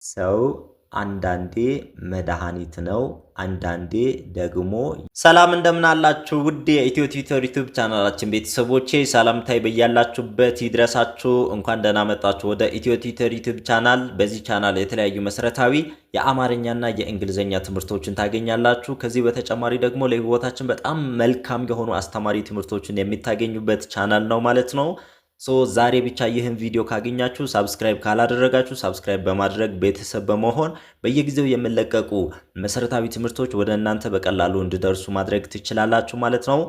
ሰው አንዳንዴ መድኃኒት ነው አንዳንዴ ደግሞ ሰላም እንደምን አላችሁ ውድ የኢትዮ ቲዩተር ዩቲዩብ ቻናላችን ቤተሰቦቼ ሰላምታዬ በያላችሁበት ይድረሳችሁ እንኳን ደህና መጣችሁ ወደ ኢትዮ ቲዩተር ዩቲዩብ ቻናል በዚህ ቻናል የተለያዩ መሰረታዊ የአማርኛና የእንግሊዘኛ ትምህርቶችን ታገኛላችሁ ከዚህ በተጨማሪ ደግሞ ለህይወታችን በጣም መልካም የሆኑ አስተማሪ ትምህርቶችን የሚታገኙበት ቻናል ነው ማለት ነው ዛሬ ብቻ ይህን ቪዲዮ ካገኛችሁ ሰብስክራይብ ካላደረጋችሁ ሰብስክራይብ በማድረግ ቤተሰብ በመሆን በየጊዜው የምለቀቁ መሰረታዊ ትምህርቶች ወደ እናንተ በቀላሉ እንዲደርሱ ማድረግ ትችላላችሁ ማለት ነው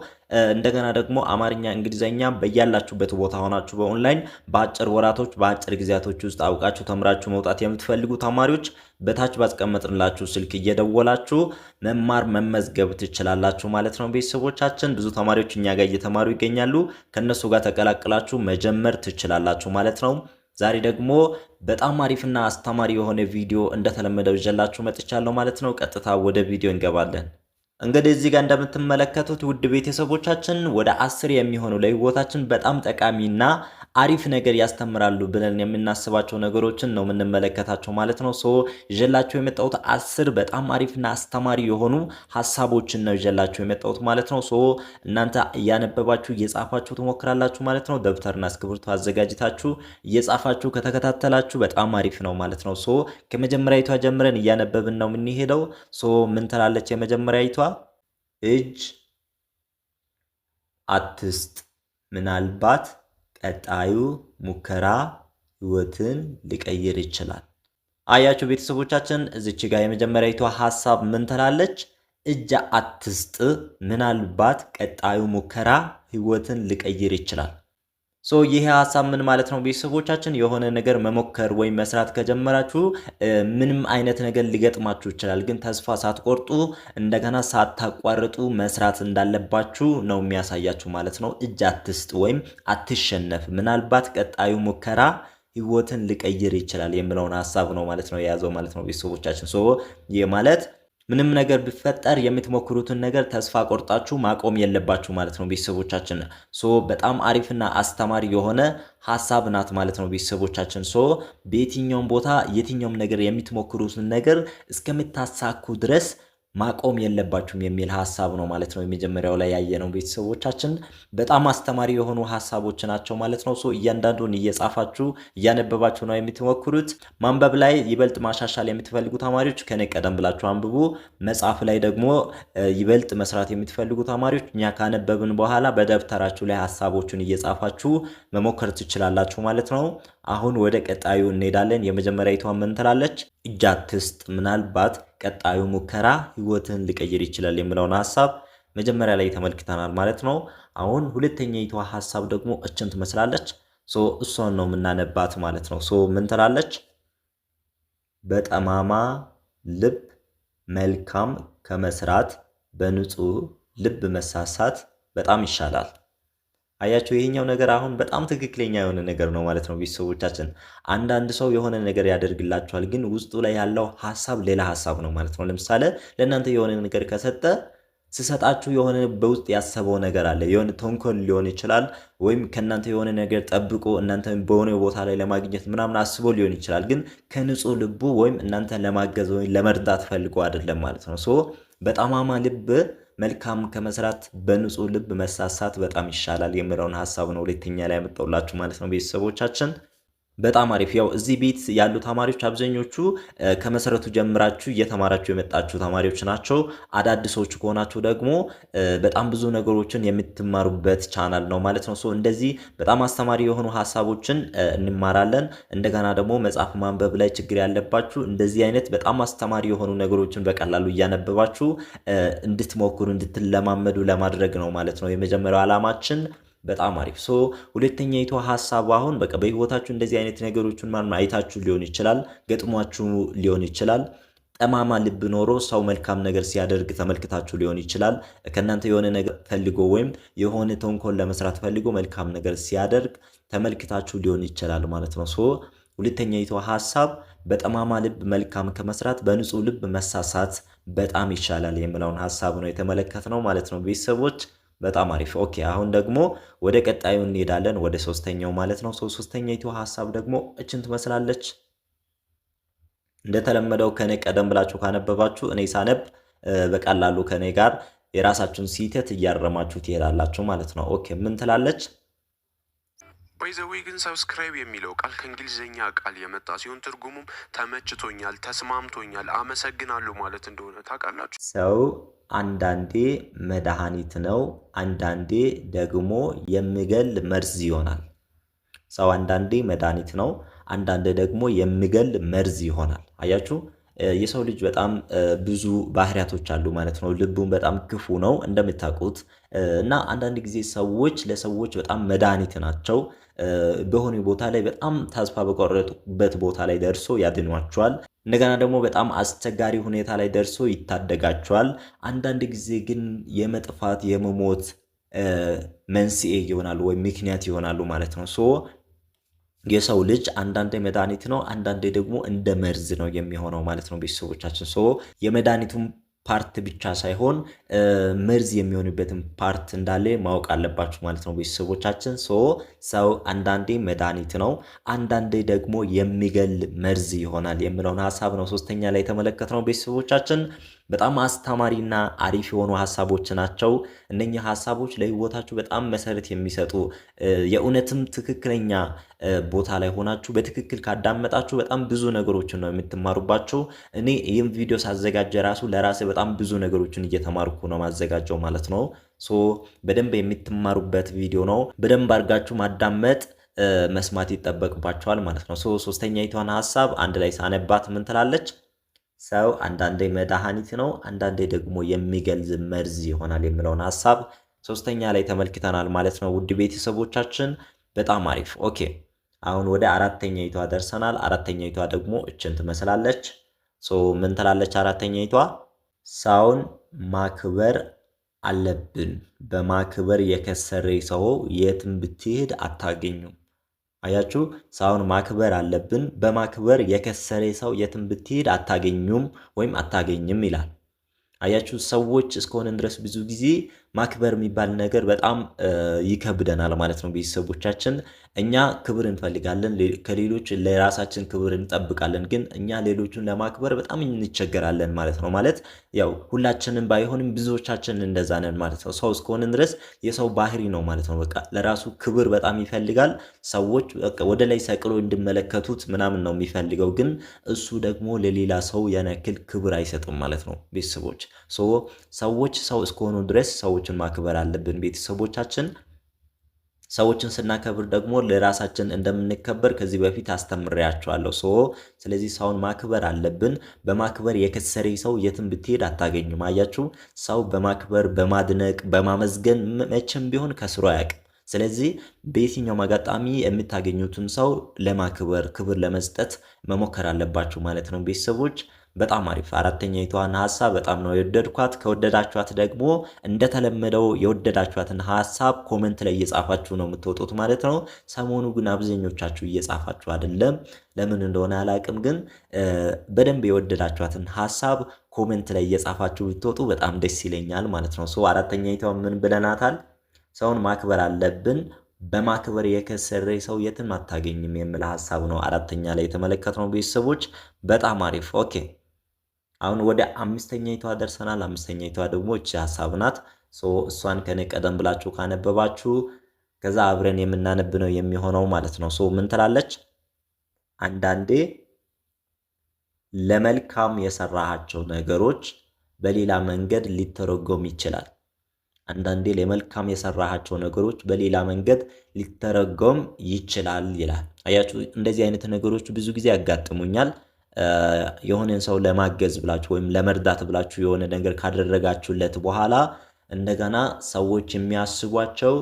እንደገና ደግሞ አማርኛ እንግሊዘኛ በያላችሁበት ቦታ ሆናችሁ በኦንላይን በአጭር ወራቶች በአጭር ጊዜያቶች ውስጥ አውቃችሁ ተምራችሁ መውጣት የምትፈልጉ ተማሪዎች በታች ባስቀመጥንላችሁ ስልክ እየደወላችሁ መማር መመዝገብ ትችላላችሁ ማለት ነው ቤተሰቦቻችን ብዙ ተማሪዎች እኛ ጋር እየተማሩ ይገኛሉ ከነሱ ጋር ተቀላቅላችሁ መጀመር ትችላላችሁ ማለት ነው ዛሬ ደግሞ በጣም አሪፍና አስተማሪ የሆነ ቪዲዮ እንደተለመደው ይዤላችሁ መጥቻለሁ ማለት ነው ቀጥታ ወደ ቪዲዮ እንገባለን እንግዲህ እዚህ ጋር እንደምትመለከቱት ውድ ቤተሰቦቻችን ወደ 10 የሚሆኑ ለህይወታችን በጣም ጠቃሚና አሪፍ ነገር ያስተምራሉ ብለን የምናስባቸው ነገሮችን ነው የምንመለከታቸው ማለት ነው ይዤላችሁ የመጣሁት 10 በጣም አሪፍና አስተማሪ የሆኑ ሐሳቦችን ነው ይዤላችሁ የመጣሁት ማለት ነው እናንተ ያነበባችሁ እየጻፋችሁ ትሞክራላችሁ ማለት ነው ደብተርና እስክሪብቶ አዘጋጅታችሁ እየጻፋችሁ ከተከታተላችሁ በጣም አሪፍ ነው ማለት ነው ከመጀመሪያይቷ ጀምረን እያነበብን ነው የምንሄደው ምን ትላለች የመጀመሪያይቷ እጅ አትስጥ ምናልባት ቀጣዩ ሙከራ ህይወትን ሊቀይር ይችላል አያችሁ ቤተሰቦቻችን እዚች ጋር የመጀመሪያይቷ ሐሳብ ምን ትላለች እጅ አትስጥ ምናልባት ቀጣዩ ሙከራ ህይወትን ሊቀይር ይችላል ይሄ ሐሳብ ምን ማለት ነው ቤተሰቦቻችን የሆነ ነገር መሞከር ወይ መስራት ከጀመራችሁ ምንም አይነት ነገር ሊገጥማችሁ ይችላል ግን ተስፋ ሳትቆርጡ እንደገና ሳታቋርጡ መስራት እንዳለባችሁ ነው የሚያሳያችሁ ማለት ነው እጅ አትስጥ ወይም አትሸነፍ ምናልባት ቀጣዩ ሙከራ ህይወትን ሊቀይር ይችላል የሚለውን ሐሳብ ነው ማለት ነው የያዘው ማለት ነው ቤተሰቦቻችን ይሄ ማለት ምንም ነገር ቢፈጠር የምትሞክሩትን ነገር ተስፋ ቆርጣችሁ ማቆም የለባችሁ ማለት ነው ቤተሰቦቻችን በጣም አሪፍና አስተማሪ የሆነ ሐሳብ ናት ማለት ነው ቤተሰቦቻችን በየትኛውም ቦታ የትኛውም ነገር የምትሞክሩትን ነገር እስከምታሳኩ ድረስ ማቆም የለባችሁም የሚል ሐሳብ ነው ማለት ነው የመጀመሪያው ላይ ያየነው ቤተሰቦቻችን በጣም አስተማሪ የሆኑ ሐሳቦች ናቸው ማለት ነው እያንዳንዱን እየጻፋችሁ እያነበባችሁ ነው የምትሞክሩት ማንበብ ላይ ይበልጥ ማሻሻል የምትፈልጉ ተማሪዎች ከኔ ቀደም ብላችሁ አንብቡ መጻፍ ላይ ደግሞ ይበልጥ መስራት የምትፈልጉ ተማሪዎች እኛ ካነበብን በኋላ በደብተራችሁ ላይ ሐሳቦችን እየጻፋችሁ መሞከር ትችላላችሁ ማለት ነው አሁን ወደ ቀጣዩ እንሄዳለን የመጀመሪያይቷ ምን ትላለች እጅ አትስጥ ምናልባት ቀጣዩ ሙከራ ህይወትን ሊቀይር ይችላል የሚለውን ሐሳብ መጀመሪያ ላይ ተመልክተናል ማለት ነው አሁን ሁለተኛይቷ ሐሳብ ደግሞ እችን ትመስላለች እሷን ነው የምናነባት ማለት ነው ምን ትላለች በጠማማ ልብ መልካም ከመስራት በንጹህ ልብ መሳሳት በጣም ይሻላል አያችሁ ይሄኛው ነገር አሁን በጣም ትክክለኛ የሆነ ነገር ነው ማለት ነው ቤተሰቦቻችን አንዳንድ ሰው የሆነ ነገር ያደርግላችኋል ግን ውስጡ ላይ ያለው ሐሳብ ሌላ ሐሳብ ነው ማለት ነው ለምሳሌ ለእናንተ የሆነ ነገር ከሰጠ ሲሰጣችሁ የሆነ በውስጥ ያሰበው ነገር አለ የሆነ ተንኮል ሊሆን ይችላል ወይም ከናንተ የሆነ ነገር ጠብቆ እናንተ በሆነ ቦታ ላይ ለማግኘት ምናምን አስቦ ሊሆን ይችላል ግን ከንጹህ ልቡ ወይም እናንተ ለማገዝ ወይም ለመርዳት ፈልጎ አይደለም ማለት ነው በጠማማ ልብ መልካም ከመስራት በንጹህ ልብ መሳሳት በጣም ይሻላል የሚለውን ሐሳብ ነው ሁለተኛ ላይ ያመጣውላችሁ ማለት ነው ቤተሰቦቻችን በጣም አሪፍ ያው እዚህ ቤት ያሉ ተማሪዎች አብዛኞቹ ከመሰረቱ ጀምራችሁ እየተማራችሁ የመጣችሁ ተማሪዎች ናቸው አዳዲሶች ከሆናችሁ ደግሞ በጣም ብዙ ነገሮችን የምትማሩበት ቻናል ነው ማለት ነው እንደዚህ በጣም አስተማሪ የሆኑ ሐሳቦችን እንማራለን እንደገና ደግሞ መጽሐፍ ማንበብ ላይ ችግር ያለባችሁ እንደዚህ አይነት በጣም አስተማሪ የሆኑ ነገሮችን በቀላሉ እያነበባችሁ እንድትሞክሩ እንድትለማመዱ ለማድረግ ነው ማለት ነው የመጀመሪያው ዓላማችን በጣም አሪፍ ሁለተኛይቱ ሐሳብ አሁን በቃ በህይወታችሁ እንደዚህ አይነት ነገሮችን ማን አይታችሁ ሊሆን ይችላል ገጥሟችሁ ሊሆን ይችላል ጠማማ ልብ ኖሮ ሰው መልካም ነገር ሲያደርግ ተመልክታችሁ ሊሆን ይችላል ከናንተ የሆነ ነገር ፈልጎ ወይም የሆነ ተንኮል ለመስራት ፈልጎ መልካም ነገር ሲያደርግ ተመልክታችሁ ሊሆን ይችላል ማለት ነው ሁለተኛይቱ ሐሳብ በጠማማ ልብ መልካም ከመስራት በንጹህ ልብ መሳሳት በጣም ይሻላል የሚለውን ሐሳብ ነው የተመለከተነው ማለት ነው ቤተሰቦች በጣም አሪፍ ኦኬ አሁን ደግሞ ወደ ቀጣዩ እንሄዳለን ወደ ሶስተኛው ማለት ነው ሶስተኛይቱ ሐሳብ ደግሞ እችን ትመስላለች እንደተለመደው ከኔ ቀደም ብላችሁ ካነበባችሁ እኔ ሳነብ በቀላሉ ከኔ ጋር የራሳችሁን ስህተት እያረማችሁ ትሄዳላችሁ ማለት ነው። ኦኬ ምን ትላለች? ባይዘዌ ግን ሰብስክራይብ የሚለው ቃል ከእንግሊዝኛ ቃል የመጣ ሲሆን ትርጉሙም ተመችቶኛል፣ ተስማምቶኛል፣ አመሰግናለሁ ማለት እንደሆነ ታውቃላችሁ። ሰው አንዳንዴ መድኃኒት ነው፣ አንዳንዴ ደግሞ የሚገል መርዝ ይሆናል። ሰው አንዳንዴ መድኃኒት ነው፣ አንዳንዴ ደግሞ የሚገል መርዝ ይሆናል። አያችሁ የሰው ልጅ በጣም ብዙ ባህሪያቶች አሉ ማለት ነው። ልቡን በጣም ክፉ ነው እንደምታውቁት እና አንዳንድ ጊዜ ሰዎች ለሰዎች በጣም መድኃኒት ናቸው። በሆነ ቦታ ላይ በጣም ተስፋ በቆረጡበት ቦታ ላይ ደርሶ ያድኗቸዋል። እንደገና ደግሞ በጣም አስቸጋሪ ሁኔታ ላይ ደርሶ ይታደጋቸዋል። አንዳንድ ጊዜ ግን የመጥፋት የመሞት መንስኤ ይሆናሉ ወይም ምክንያት ይሆናሉ ማለት ነው። የሰው ልጅ አንዳንዴ መድኃኒት ነው፣ አንዳንዴ ደግሞ እንደ መርዝ ነው የሚሆነው ማለት ነው። ቤተሰቦቻችን የመድኃኒቱን ፓርት ብቻ ሳይሆን መርዝ የሚሆንበትን ፓርት እንዳለ ማወቅ አለባችሁ ማለት ነው ቤተሰቦቻችን። ሰው አንዳንዴ መድኃኒት ነው፣ አንዳንዴ ደግሞ የሚገል መርዝ ይሆናል የሚለውን ሀሳብ ነው ሶስተኛ ላይ የተመለከትነው ቤተሰቦቻችን። በጣም አስተማሪና አሪፍ የሆኑ ሀሳቦች ናቸው። እነኚህ ሀሳቦች ለህይወታችሁ በጣም መሰረት የሚሰጡ የእውነትም ትክክለኛ ቦታ ላይ ሆናችሁ በትክክል ካዳመጣችሁ በጣም ብዙ ነገሮችን ነው የምትማሩባቸው። እኔ ይህም ቪዲዮ ሳዘጋጀ ራሱ ለራሴ በጣም ብዙ ነገሮችን እየተማርኩ ነው ማዘጋጀው ማለት ነው። በደንብ የምትማሩበት ቪዲዮ ነው። በደንብ አድርጋችሁ ማዳመጥ መስማት ይጠበቅባቸዋል ማለት ነው። ሶስተኛ ይቷን ሀሳብ አንድ ላይ ሳነባት ምን ትላለች? ሰው አንዳንዴ መድኃኒት ነው፣ አንዳንዴ ደግሞ የሚገልዝ መርዝ ይሆናል የሚለውን ሀሳብ ሶስተኛ ላይ ተመልክተናል ማለት ነው። ውድ ቤተሰቦቻችን በጣም አሪፍ። ኦኬ አሁን ወደ አራተኛይቷ ደርሰናል። አራተኛይቷ ደግሞ እችን ትመስላለች። ምን ትላለች አራተኛይቷ? ሰውን ማክበር አለብን፣ በማክበር የከሰረ ሰው የትም ብትሄድ አታገኙም። አያችሁ ሰውን ማክበር አለብን፣ በማክበር የከሰረ ሰው የትም ብትሄድ አታገኙም ወይም አታገኝም ይላል። አያችሁ ሰዎች እስከሆነን ድረስ ብዙ ጊዜ ማክበር የሚባል ነገር በጣም ይከብደናል ማለት ነው። ቤተሰቦቻችን እኛ ክብር እንፈልጋለን፣ ከሌሎች ለራሳችን ክብር እንጠብቃለን፣ ግን እኛ ሌሎቹን ለማክበር በጣም እንቸገራለን ማለት ነው። ማለት ያው ሁላችንም ባይሆንም ብዙዎቻችን እንደዛ ነን ማለት ነው። ሰው እስከሆነን ድረስ የሰው ባህሪ ነው ማለት ነው። በቃ ለራሱ ክብር በጣም ይፈልጋል። ሰዎች በቃ ወደ ላይ ሰቅሎ እንዲመለከቱት ምናምን ነው የሚፈልገው፣ ግን እሱ ደግሞ ለሌላ ሰው ያን ያክል ክብር አይሰጥም ማለት ነው። ቤተሰቦች ሰዎች ሰው እስከሆኑ ድረስ ሰዎችን ማክበር አለብን። ቤተሰቦቻችን ሰዎችን ስናከብር ደግሞ ለራሳችን እንደምንከበር ከዚህ በፊት አስተምሬያቸዋለሁ። ስለዚህ ሰውን ማክበር አለብን። በማክበር የከሰረ ሰው የትም ብትሄድ አታገኙም። አያችሁ ሰው በማክበር በማድነቅ በማመስገን መቼም ቢሆን ከስሮ አያውቅም። ስለዚህ በየትኛውም አጋጣሚ የምታገኙትን ሰው ለማክበር ክብር ለመስጠት መሞከር አለባችሁ ማለት ነው ቤተሰቦች። በጣም አሪፍ። አራተኛይቷን ሐሳብ በጣም ነው የወደድኳት። ከወደዳችኋት ደግሞ እንደተለመደው የወደዳችኋትን ሐሳብ ኮሜንት ላይ እየጻፋችሁ ነው የምትወጡት ማለት ነው። ሰሞኑ ግን አብዛኞቻችሁ እየጻፋችሁ አይደለም፣ ለምን እንደሆነ አላቅም። ግን በደንብ የወደዳችኋትን ሐሳብ ኮሜንት ላይ እየጻፋችሁ ብትወጡ በጣም ደስ ይለኛል ማለት ነው። አራተኛይቷ ምን ብለናታል? ሰውን ማክበር አለብን፣ በማክበር የከሰረ ሰው የትም አታገኝም የሚል ሐሳብ ነው አራተኛ ላይ የተመለከትነው ቤተሰቦች። በጣም አሪፍ። ኦኬ አሁን ወደ አምስተኛይቷ ደርሰናል። አምስተኛይቷ ደግሞ እቺ ሐሳብ ናት። እሷን ከኔ ቀደም ብላችሁ ካነበባችሁ ከዛ አብረን የምናነብ ነው የሚሆነው ማለት ነው። ምን ትላለች? አንዳንዴ ለመልካም የሰራሃቸው ነገሮች በሌላ መንገድ ሊተረጎም ይችላል። አንዳንዴ ለመልካም የሰራሃቸው ነገሮች በሌላ መንገድ ሊተረጎም ይችላል ይላል። አያችሁ እንደዚህ አይነት ነገሮች ብዙ ጊዜ ያጋጥሙኛል። የሆነን ሰው ለማገዝ ብላችሁ ወይም ለመርዳት ብላችሁ የሆነ ነገር ካደረጋችሁለት በኋላ እንደገና ሰዎች የሚያስቧቸው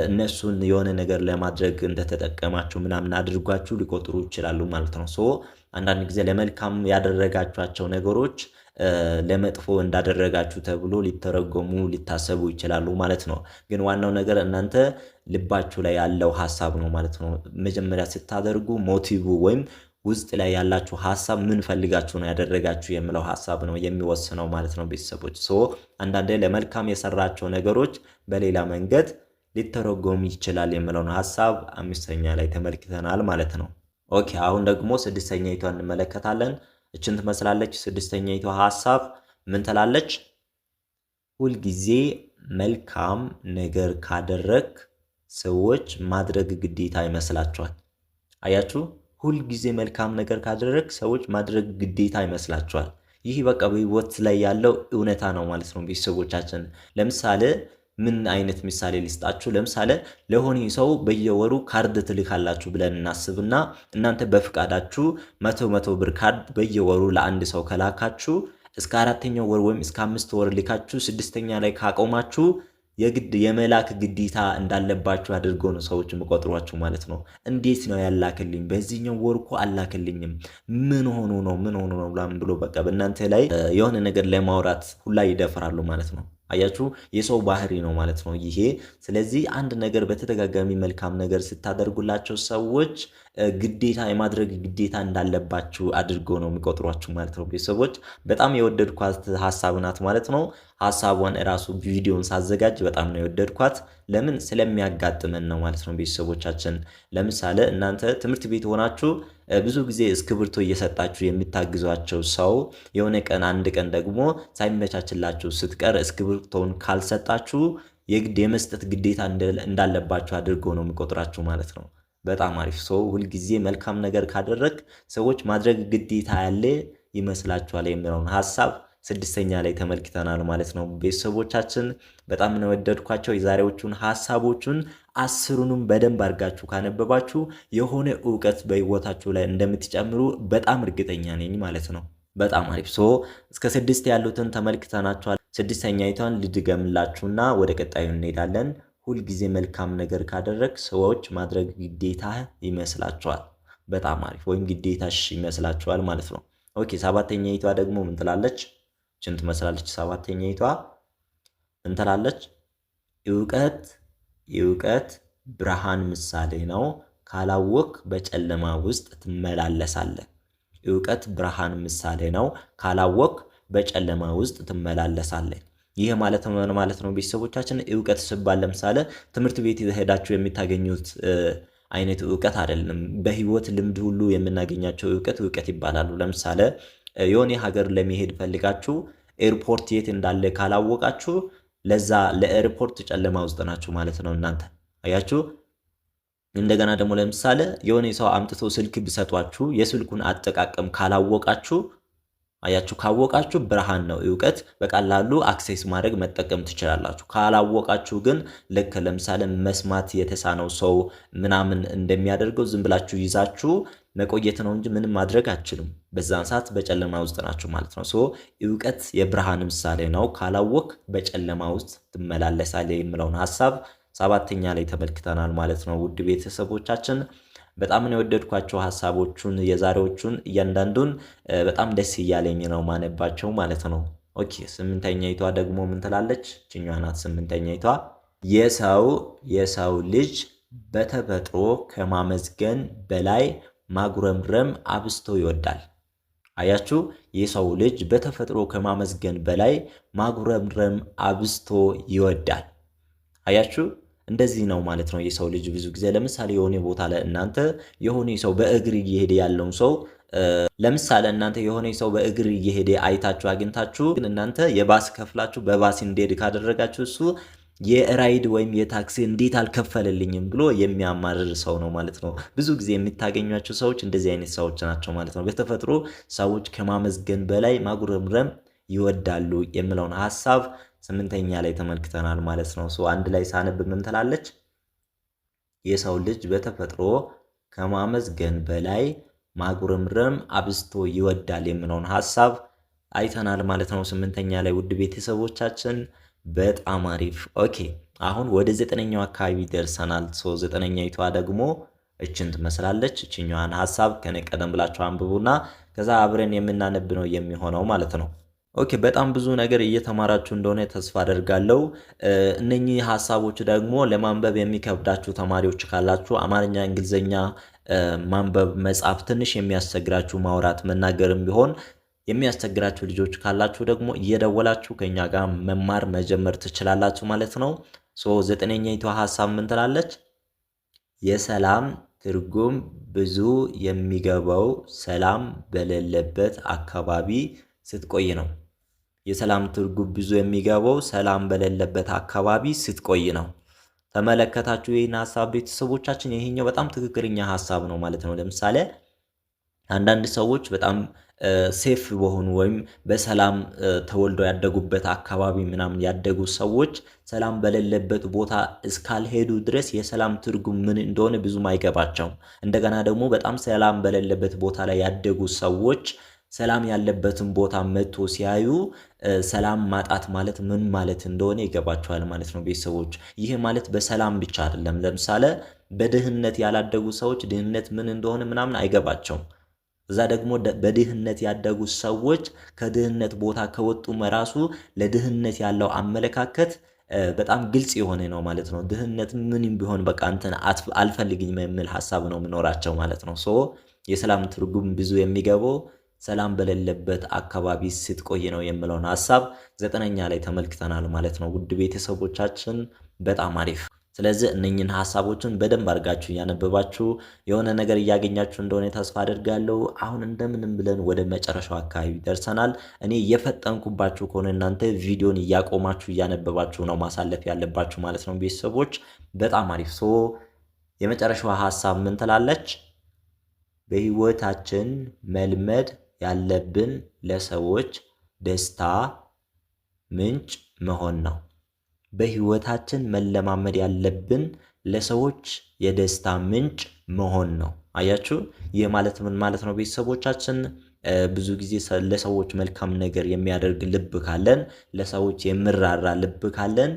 እነሱን የሆነ ነገር ለማድረግ እንደተጠቀማችሁ ምናምን አድርጓችሁ ሊቆጥሩ ይችላሉ ማለት ነው። አንዳንድ ጊዜ ለመልካም ያደረጋችኋቸው ነገሮች ለመጥፎ እንዳደረጋችሁ ተብሎ ሊተረጎሙ ሊታሰቡ ይችላሉ ማለት ነው። ግን ዋናው ነገር እናንተ ልባችሁ ላይ ያለው ሐሳብ ነው ማለት ነው። መጀመሪያ ስታደርጉ ሞቲቭ ወይም ውስጥ ላይ ያላችሁ ሐሳብ ምን ፈልጋችሁ ነው ያደረጋችሁ የሚለው ሐሳብ ነው የሚወስነው ማለት ነው ቤተሰቦች። አንዳንዴ ለመልካም የሰራቸው ነገሮች በሌላ መንገድ ሊተረጎም ይችላል የሚለውን ሐሳብ አምስተኛ ላይ ተመልክተናል ማለት ነው። ኦኬ አሁን ደግሞ ስድስተኛይቷን እንመለከታለን። እችን ትመስላለች። ስድስተኛይቷ ሐሳብ ምን ትላለች? ሁልጊዜ መልካም ነገር ካደረግ ሰዎች ማድረግ ግዴታ ይመስላቸዋል። አያችሁ፣ ሁልጊዜ መልካም ነገር ካደረግ ሰዎች ማድረግ ግዴታ ይመስላቸዋል። ይህ በቃ በህይወት ላይ ያለው እውነታ ነው ማለት ነው ቤተሰቦቻችን። ለምሳሌ ምን አይነት ምሳሌ ልስጣችሁ? ለምሳሌ ለሆነ ሰው በየወሩ ካርድ ትልካላችሁ ብለን እናስብና እናንተ በፍቃዳችሁ መቶ ብር ካርድ በየወሩ ለአንድ ሰው ከላካችሁ እስከ 4ኛው ወር ወይም እስከ 5 ወር ልካችሁ 6ኛ ላይ ካቆማችሁ የግድ የመላክ ግዴታ እንዳለባችሁ አድርጎ ነው ሰዎች የሚቆጥሯችሁ ማለት ነው። እንዴት ነው ያላክልኝ? በዚህኛው ወር እኮ አላክልኝም፣ ምን ሆኖ ነው ብሎ በቃ በእናንተ ላይ የሆነ ነገር ለማውራት ሁላ ይደፍራሉ ማለት ነው። አያችሁ፣ የሰው ባህሪ ነው ማለት ነው ይሄ። ስለዚህ አንድ ነገር በተደጋጋሚ መልካም ነገር ስታደርጉላቸው ሰዎች ግዴታ የማድረግ ግዴታ እንዳለባችሁ አድርጎ ነው የሚቆጥሯችሁ ማለት ነው። ቤተሰቦች በጣም የወደድኳት ሐሳብ ናት ማለት ነው። ሐሳቧን እራሱ ቪዲዮን ሳዘጋጅ በጣም ነው የወደድኳት። ለምን? ስለሚያጋጥመን ነው ማለት ነው ቤተሰቦቻችን። ለምሳሌ እናንተ ትምህርት ቤት ሆናችሁ ብዙ ጊዜ እስክብርቶ እየሰጣችሁ የምታግዟቸው ሰው የሆነ ቀን አንድ ቀን ደግሞ ሳይመቻችላችሁ ስትቀር እስክብርቶን ካልሰጣችሁ የግድ የመስጠት ግዴታ እንዳለባችሁ አድርጎ ነው የሚቆጥራችሁ ማለት ነው። በጣም አሪፍ። ሰው ሁልጊዜ መልካም ነገር ካደረግ ሰዎች ማድረግ ግዴታ ያለ ይመስላችኋል የሚለውን ሐሳብ ስድስተኛ ላይ ተመልክተናል ማለት ነው። ቤተሰቦቻችን በጣም ነው የወደድኳቸው የዛሬዎቹን ሐሳቦቹን። 10ሩንም በደንብ አድርጋችሁ ካነበባችሁ የሆነ ዕውቀት በህይወታችሁ ላይ እንደምትጨምሩ በጣም እርግጠኛ ነኝ ማለት ነው። በጣም አሪፍ። እስከ 6 ያሉትን ተመልክተናቸዋል። ስድስተኛይቷን ልድገምላችሁና ወደ ቀጣዩ እንሄዳለን። ሁልጊዜ መልካም ነገር ካደረግ ሰዎች ማድረግ ግዴታ ይመስላችኋል። በጣም አሪፍ። ወይም ግዴታሽ ይመስላችኋል ማለት ነው። ኦኬ። ሰባተኛይቷ ደግሞ ምን ትላለች? ችን ትመስላለች። ሰባተኛይቷ ምን ትላለች? ዕውቀት ብርሃን ምሳሌ ነው፣ ካላወቅ በጨለማ ውስጥ ትመላለሳለህ። ዕውቀት ብርሃን ምሳሌ ነው፣ ካላወቅ በጨለማ ውስጥ ትመላለሳለህ። ይህ ማለት ምን ማለት ነው ቤተሰቦቻችን? ዕውቀት ሲባል ለምሳሌ ትምህርት ቤት ሄዳችሁ የምታገኙት አይነት ዕውቀት አይደለም። በህይወት ልምድ ሁሉ የምናገኛቸው ዕውቀት ይባላሉ። ለምሳሌ የሆነ ሀገር ለመሄድ ፈልጋችሁ ኤርፖርት የት እንዳለ ካላወቃችሁ ለዛ ለኤርፖርት ጨለማ ውስጥ ናችሁ ማለት ነው እናንተ። አያችሁ። እንደገና ደግሞ ለምሳሌ የሆነ ሰው አምጥቶ ስልክ ቢሰጧችሁ የስልኩን አጠቃቀም ካላወቃችሁ፣ አያችሁ፣ ካወቃችሁ ብርሃን ነው ዕውቀት፣ በቀላሉ አክሴስ ማድረግ መጠቀም ትችላላችሁ። ካላወቃችሁ ግን ልክ ለምሳሌ መስማት የተሳነው ሰው ምናምን እንደሚያደርገው ዝም ብላችሁ ይዛችሁ መቆየት ነው እንጂ ምንም ማድረግ አትችሉም። በዛን ሰዓት በጨለማ ውስጥ ናችሁ ማለት ነው። ዕውቀት የብርሃን ምሳሌ ነው፣ ካላወቅ በጨለማ ውስጥ ትመላለሳለህ የሚለውን ሐሳብ ሰባተኛ ላይ ተመልክተናል ማለት ነው። ውድ ቤተሰቦቻችን በጣም ነው የወደድኳቸው ሐሳቦቹን የዛሬዎቹን እያንዳንዱን በጣም ደስ እያለኝ ነው ማነባቸው ማለት ነው። ኦኬ። ስምንተኛይቷ ደግሞ ምን ትላለች? እችኛዋ ናት ስምንተኛይቷ። የሰው ልጅ በተፈጥሮ ከማመስገን በላይ ማጉረምረም አብስቶ ይወዳል። አያችሁ፣ የሰው ልጅ በተፈጥሮ ከማመስገን በላይ ማጉረምረም አብስቶ ይወዳል። አያችሁ፣ እንደዚህ ነው ማለት ነው የሰው ልጅ ብዙ ጊዜ። ለምሳሌ የሆነ ቦታ ላይ እናንተ የሆነ ሰው በእግር እየሄደ ያለውን ሰው ለምሳሌ እናንተ የሆነ ሰው በእግር እየሄደ አይታችሁ አግኝታችሁ ግን እናንተ የባስ ከፍላችሁ በባስ እንዲሄድ ካደረጋችሁ እሱ የራይድ ወይም የታክሲ እንዴት አልከፈለልኝም ብሎ የሚያማርር ሰው ነው ማለት ነው። ብዙ ጊዜ የምታገኟቸው ሰዎች እንደዚህ አይነት ሰዎች ናቸው ማለት ነው። በተፈጥሮ ሰዎች ከማመስገን በላይ ማጉረምረም ይወዳሉ የሚለውን ሐሳብ ስምንተኛ ላይ ተመልክተናል ማለት ነው። አንድ ላይ ሳነብ ምን ትላለች? የሰው ልጅ በተፈጥሮ ከማመስገን በላይ ማጉረምረም አብዝቶ ይወዳል የሚለውን ሐሳብ አይተናል ማለት ነው ስምንተኛ ላይ። ውድ ቤተሰቦቻችን በጣም አሪፍ። ኦኬ፣ አሁን ወደ 9ኛው አካባቢ ደርሰናል። 9ኛይቷ ደግሞ እችን ትመስላለች። እችኛዋን ሐሳብ ቀደም ብላችሁ አንብቡና ከዛ አብረን የምናነብ ነው የሚሆነው ማለት ነው። ኦኬ፣ በጣም ብዙ ነገር እየተማራችሁ እንደሆነ ተስፋ አደርጋለሁ። እነኚህ ሐሳቦች ደግሞ ለማንበብ የሚከብዳችሁ ተማሪዎች ካላችሁ አማርኛ፣ እንግሊዝኛ ማንበብ መጻፍ ትንሽ የሚያስቸግራችሁ ማውራት መናገርም ቢሆን የሚያስቸግራችሁ ልጆች ካላችሁ ደግሞ እየደወላችሁ ከኛ ጋር መማር መጀመር ትችላላችሁ ማለት ነው። 9ኛይቷ ሐሳብ ምን ትላለች? የሰላም ትርጉም ብዙ የሚገባው ሰላም በሌለበት አካባቢ ስትቆይ ነው። የሰላም ትርጉም ብዙ የሚገባው ሰላም በሌለበት አካባቢ ስትቆይ ነው። ተመለከታችሁ ይህን ሀሳብ ቤተሰቦቻችን? ይሄኛው በጣም ትክክለኛ ሀሳብ ነው ማለት ነው። ለምሳሌ አንዳንድ ሰዎች በጣም ሴፍ በሆኑ ወይም በሰላም ተወልደው ያደጉበት አካባቢ ምናምን ያደጉ ሰዎች ሰላም በሌለበት ቦታ እስካልሄዱ ድረስ የሰላም ትርጉም ምን እንደሆነ ብዙም አይገባቸውም። እንደገና ደግሞ በጣም ሰላም በሌለበት ቦታ ላይ ያደጉ ሰዎች ሰላም ያለበትን ቦታ መጥቶ ሲያዩ ሰላም ማጣት ማለት ምን ማለት እንደሆነ ይገባቸዋል ማለት ነው ቤተሰቦች። ይህ ማለት በሰላም ብቻ አይደለም። ለምሳሌ በድህነት ያላደጉ ሰዎች ድህነት ምን እንደሆነ ምናምን አይገባቸውም። እዛ ደግሞ በድህነት ያደጉ ሰዎች ከድህነት ቦታ ከወጡ መራሱ ለድህነት ያለው አመለካከት በጣም ግልጽ የሆነ ነው ማለት ነው። ድህነት ምንም ቢሆን በቃ እንትን አልፈልግም የሚል ሀሳብ ነው የሚኖራቸው ማለት ነው። ሶ የሰላም ትርጉም ብዙ የሚገባው ሰላም በሌለበት አካባቢ ስትቆይ ነው የሚለውን ሀሳብ 9ኛ ላይ ተመልክተናል ማለት ነው። ውድ ቤተሰቦቻችን በጣም አሪፍ። ስለዚህ እነኝህን ሀሳቦችን በደንብ አድርጋችሁ እያነበባችሁ የሆነ ነገር እያገኛችሁ እንደሆነ ተስፋ አድርጋለሁ። አሁን እንደምንም ብለን ወደ መጨረሻው አካባቢ ደርሰናል። እኔ እየፈጠንኩባችሁ ከሆነ እናንተ ቪዲዮን እያቆማችሁ እያነበባችሁ ነው ማሳለፍ ያለባችሁ ማለት ነው ቤተሰቦች። በጣም አሪፍ። ሶ የመጨረሻዋ ሀሳብ ምን ትላለች? በህይወታችን መልመድ ያለብን ለሰዎች ደስታ ምንጭ መሆን ነው። በህይወታችን መለማመድ ያለብን ለሰዎች የደስታ ምንጭ መሆን ነው። አያችሁ፣ ይህ ማለት ምን ማለት ነው ቤተሰቦቻችን? ብዙ ጊዜ ለሰዎች መልካም ነገር የሚያደርግ ልብ ካለን፣ ለሰዎች የምራራ ልብ ካለን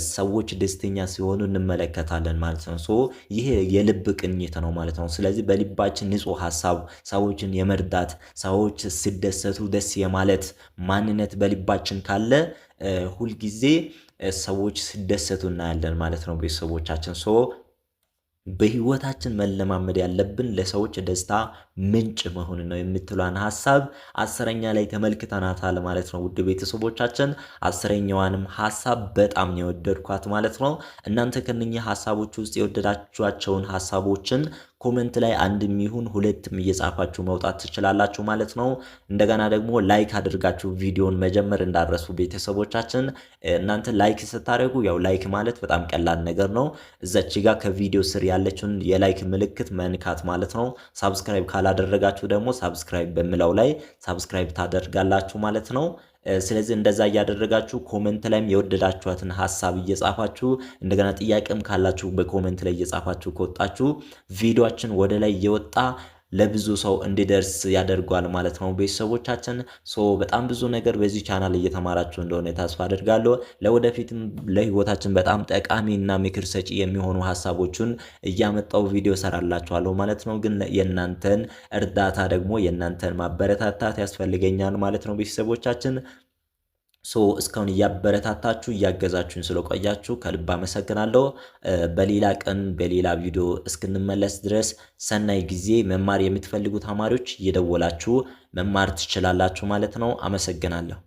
ሰዎች ደስተኛ ሲሆኑ እንመለከታለን ማለት ነው። ሶ ይሄ የልብ ቅኝት ነው ማለት ነው። ስለዚህ በልባችን ንጹህ ሀሳብ፣ ሰዎችን የመርዳት ሰዎች ሲደሰቱ ደስ የማለት ማንነት በልባችን ካለ ሁልጊዜ ሰዎች ሲደሰቱ እናያለን ማለት ነው ቤተሰቦቻችን። ሶ በህይወታችን መለማመድ ያለብን ለሰዎች ደስታ ምንጭ መሆን ነው የምትሏን ሀሳብ 10ኛ ላይ ተመልክተናታል ማለት ነው ውድ ቤተሰቦቻችን። 10ኛዋንም ሀሳብ በጣም ነው የወደድኳት ማለት ነው። እናንተ ከነኚህ ሀሳቦች ውስጥ የወደዳችኋቸውን ሀሳቦችን ኮሜንት ላይ አንድም ይሁን ሁለትም እየጻፋችሁ መውጣት ትችላላችሁ ማለት ነው። እንደገና ደግሞ ላይክ አድርጋችሁ ቪዲዮን መጀመር እንዳረሱ ቤተሰቦቻችን። እናንተ ላይክ ስታደርጉ ያው ላይክ ማለት በጣም ቀላል ነገር ነው። እዛች ጋር ከቪዲዮ ስር ያለችውን የላይክ ምልክት መንካት ማለት ነው። ሳብስክራይብ ካላደረጋችሁ ደግሞ ሳብስክራይብ በሚለው ላይ ሳብስክራይብ ታደርጋላችሁ ማለት ነው። ስለዚህ እንደዛ እያደረጋችሁ ኮሜንት ላይም የወደዳችኋትን ሀሳብ እየጻፋችሁ እንደገና ጥያቄም ካላችሁ በኮሜንት ላይ እየጻፋችሁ ከወጣችሁ ቪዲዮአችን ወደ ላይ እየወጣ ለብዙ ሰው እንዲደርስ ያደርጓል ማለት ነው ቤተሰቦቻችን። በጣም ብዙ ነገር በዚህ ቻናል እየተማራችሁ እንደሆነ ተስፋ አድርጋለሁ። ለወደፊትም ለህይወታችን በጣም ጠቃሚ እና ምክር ሰጪ የሚሆኑ ሀሳቦችን እያመጣው ቪዲዮ ሰራላችኋለሁ ማለት ነው። ግን የእናንተን እርዳታ ደግሞ የእናንተን ማበረታታት ያስፈልገኛል ማለት ነው ቤተሰቦቻችን። እስካሁን እያበረታታችሁ እያገዛችሁን ስለቆያችሁ ከልብ አመሰግናለሁ። በሌላ ቀን በሌላ ቪዲዮ እስክንመለስ ድረስ ሰናይ ጊዜ። መማር የምትፈልጉ ተማሪዎች እየደወላችሁ መማር ትችላላችሁ ማለት ነው። አመሰግናለሁ።